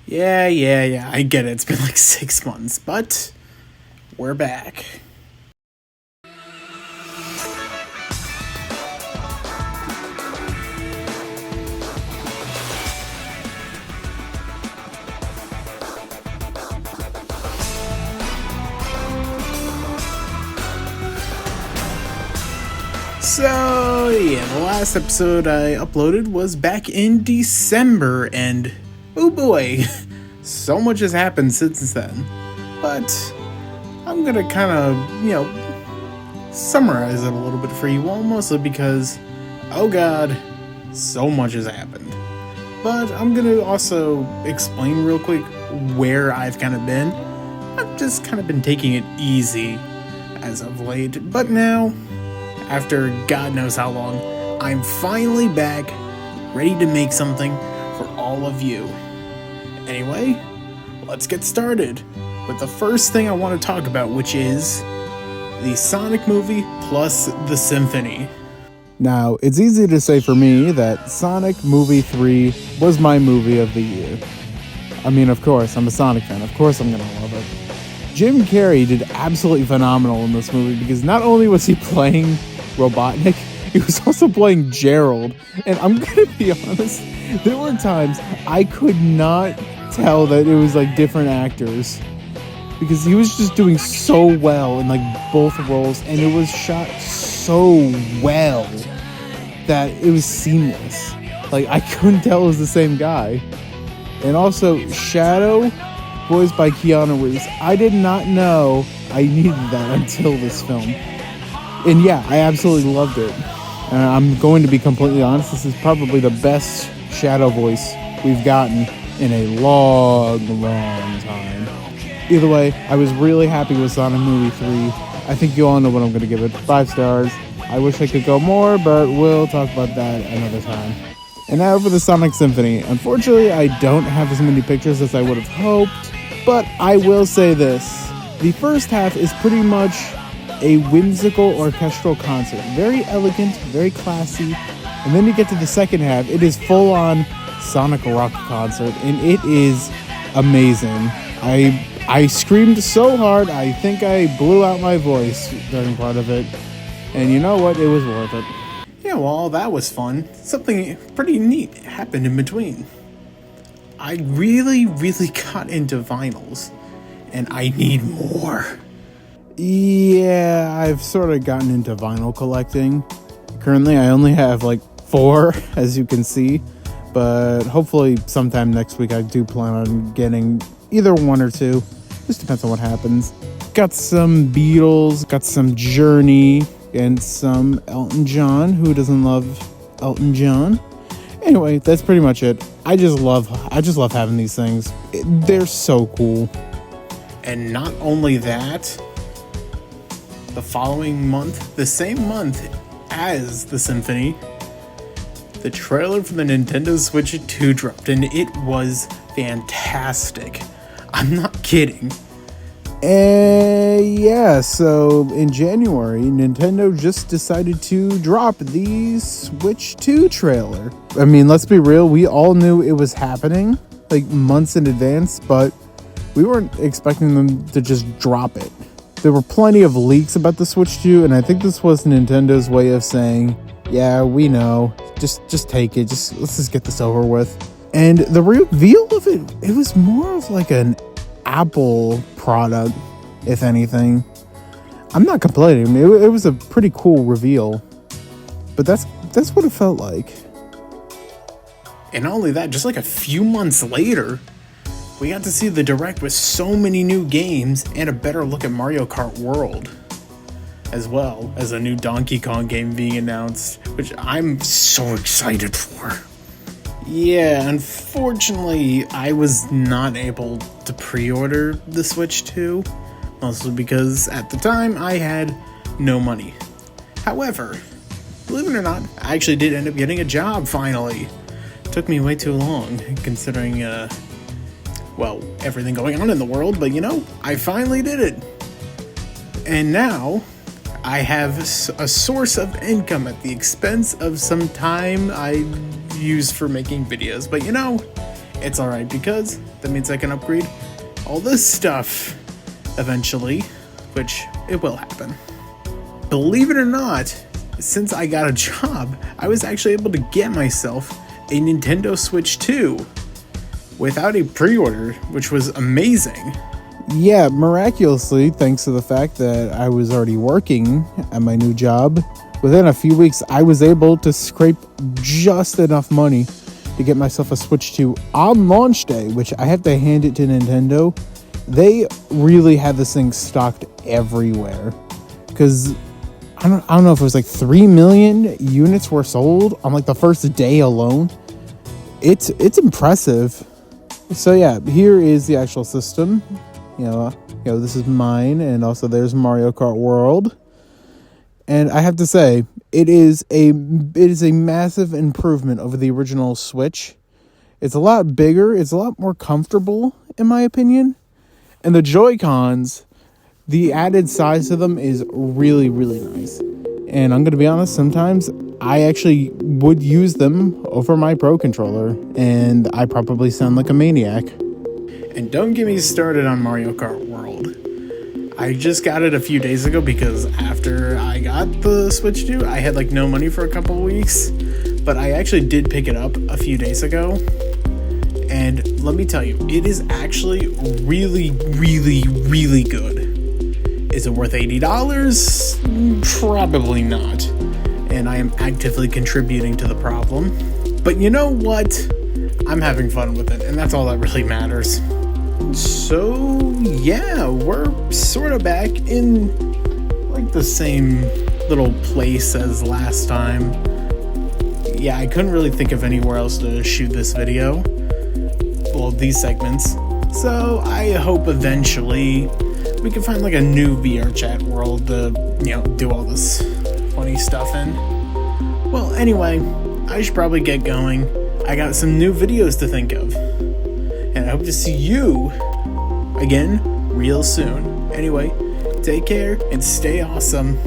Yeah, I get it. It's been like 6 months, but we're back. So, yeah, the last episode I uploaded was back in December, and oh boy, so much has happened since then. But I'm gonna kind of, summarize it a little bit for you all, mostly because, oh god, so much has happened. But I'm gonna also explain real quick where I've kind of been. I've just kind of been taking it easy as of late, but now, after God knows how long, I'm finally back, ready to make something for all of you. Anyway, let's get started with the first thing I want to talk about, which is the Sonic movie plus the Symphony. Now, it's easy to say for me that Sonic Movie 3 was my movie of the year. I mean, of course, I'm a Sonic fan. Of course I'm gonna love it. Jim Carrey did absolutely phenomenal in this movie because not only was he playing Robotnik, he was also playing Gerald. And I'm gonna be honest, there were times I could not tell that it was like different actors because he was just doing so well in like both roles, and it was shot so well that it was seamless. Like, I couldn't tell it was the same guy. And also Shadow, voiced by Keanu Reeves. I did not know I needed that until this film. And yeah, I absolutely loved it. I'm going to be completely honest, this is probably the best Shadow voice we've gotten in a long time. Either way, I was really happy with Sonic Movie 3. I think you all know what I'm going to give it. 5 stars. I wish I could go more, but we'll talk about that another time. And now for the Sonic Symphony. Unfortunately, I don't have as many pictures as I would have hoped, but I will say this. The first half is pretty much a whimsical orchestral concert. Very elegant, very classy. And then you get to the second half, it is full-on Sonic rock concert, and it is amazing. I screamed so hard, I think I blew out my voice during part of it. And you know what? It was worth it. Yeah, well, that was fun. Something pretty neat happened in between. I really got into vinyls, and I need more. Yeah, I've sort of gotten into vinyl collecting. Currently, I only have like 4, as you can see, but hopefully sometime next week I do plan on getting either 1 or 2. Just depends on what happens. Got some Beatles, got some Journey, and some Elton John. Who doesn't love Elton John? Anyway, that's pretty much it. I just love having these things. They're so cool. And not only that, the following month, the same month as the Symphony, the trailer for the Nintendo Switch 2 dropped, and it was fantastic. I'm not kidding. Yeah, so in January, Nintendo just decided to drop the Switch 2 trailer. I mean, let's be real, we all knew it was happening, like months in advance, but we weren't expecting them to just drop it. There were plenty of leaks about the Switch 2, and I think this was Nintendo's way of saying, yeah, we know, just take it, let's just get this over with. And the reveal of it was more of like an Apple product, if anything. I'm not complaining. It was a pretty cool reveal, but that's what it felt like. And not only that, just like a few months later, we got to see the Direct with so many new games and a better look at Mario Kart World, as well as a new Donkey Kong game being announced, which I'm so excited for. Yeah, unfortunately, I was not able to pre-order the Switch 2, mostly because at the time I had no money. However, believe it or not, I actually did end up getting a job finally. It took me way too long, considering, everything going on in the world, but I finally did it. And now, I have a source of income at the expense of some time I use for making videos, but It's alright because that means I can upgrade all this stuff eventually, which it will happen. Believe it or not, since I got a job, I was actually able to get myself a Nintendo Switch 2 without a pre-order, which was amazing. Yeah, miraculously, thanks to the fact that I was already working at my new job, within a few weeks, I was able to scrape just enough money to get myself a Switch 2 on launch day, which I have to hand it to Nintendo. They really had this thing stocked everywhere. Because I don't know if it was like 3 million units were sold on like the first day alone. It's impressive. So yeah, here is the actual system. You know, this is mine, and also there's Mario Kart World. And I have to say, it is a massive improvement over the original Switch. It's a lot bigger, it's a lot more comfortable, in my opinion. And the Joy-Cons, the added size to them is really, really nice. And I'm going to be honest, sometimes I actually would use them over my Pro Controller, and I probably sound like a maniac. And don't get me started on Mario Kart World. I just got it a few days ago because after I got the Switch 2, I had like no money for a couple of weeks. But I actually did pick it up a few days ago. And let me tell you, it is actually really, really, really good. Is it worth $80? Probably not. And I am actively contributing to the problem. But you know what? I'm having fun with it, and that's all that really matters. So, yeah, we're sort of back in like the same little place as last time. Yeah, I couldn't really think of anywhere else to shoot this video. Well, these segments. So, I hope eventually we can find like a new VR chat world to, do all this funny stuff in. Well, anyway, I should probably get going. I got some new videos to think of. And I hope to see you again real soon. Anyway, take care and stay awesome.